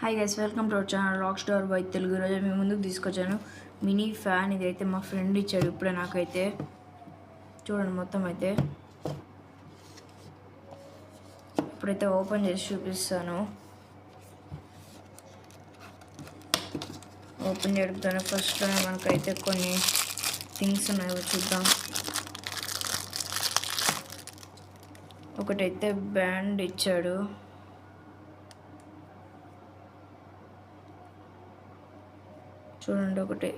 Hi guys, welcome to our channel rock star by Telugu. ఈరోజు మీ ముందుకు తీసుకొచ్చాను మినీ ఫ్యాన్. ఇదైతే మా ఫ్రెండ్ ఇచ్చాడు ఇప్పుడే నాకైతే. చూడండి మొత్తం అయితే ఇప్పుడైతే ఓపెన్ చేసి చూపిస్తాను. ఓపెన్ చేయడంతోనే ఫస్ట్లోనే మనకైతే కొన్ని థింగ్స్ ఉన్నాయి, చూద్దాం. ఒకటైతే బ్యాండ్ ఇచ్చాడు, చూడండి.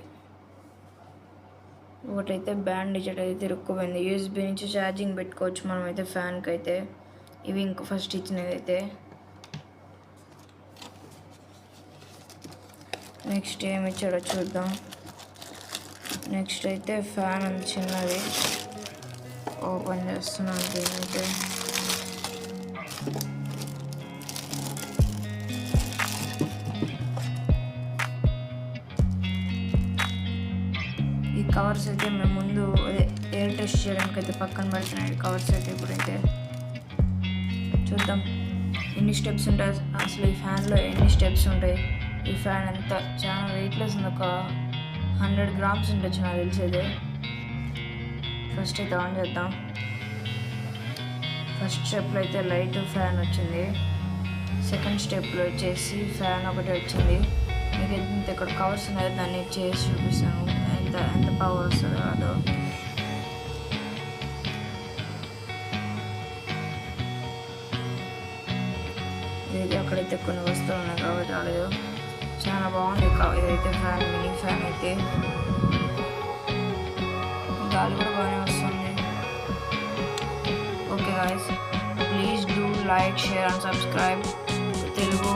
ఒకటైతే బ్యాండ్ ఇచ్చాడైతే తిరుక్కుపోయింది. యూఎస్బీ నుంచి ఛార్జింగ్ పెట్టుకోవచ్చు మనమైతే ఫ్యాన్కి అయితే. ఇవి ఇంకా ఫస్ట్ ఇచ్చినది అయితే. నెక్స్ట్ ఏమి ఇచ్చాడో చూద్దాం. నెక్స్ట్ అయితే ఫ్యాన్ అంత చిన్నది. ఓపెన్ చేస్తున్నాను దీనికి. ఈ కవర్స్ అయితే మేము ముందు ఎయిర్ టెస్ట్ చేయడానికి అయితే పక్కన పెడుతున్నాయి కవర్స్ అయితే. ఇప్పుడైతే చూద్దాం ఎన్ని స్టెప్స్ ఉంటాయి అసలు ఈ ఫ్యాన్లో, ఎన్ని స్టెప్స్ ఉంటాయి. ఈ ఫ్యాన్ అంతా చాలా వెయిట్లెస్ ఉంది, ఒక 100 grams ఉండొచ్చు నాకు తెలిసేది. ఫస్ట్ అయితే ఆన్ చేద్దాం. ఫస్ట్ స్టెప్లో అయితే లైట్ ఫ్యాన్ వచ్చింది. సెకండ్ స్టెప్లో వచ్చేసి ఫ్యాన్ ఒకటి వచ్చింది. మీకు ఎంత ఇక్కడ కవర్స్ ఉన్నాయో దాన్ని చేసి చూపిస్తాను ఎంత పవర్ వస్తుందో అదో. ఇదైతే అక్కడైతే కొన్ని వస్తువులు ఉన్నాయి కాబట్టి రాలేదు. చాలా బాగుంది ఇదైతే ఫ్యాన్, మినీ ఫ్యాన్ అయితే. గాలి కూడా బాగానే వస్తుంది. Okay guys, please do like, share and subscribe Telugu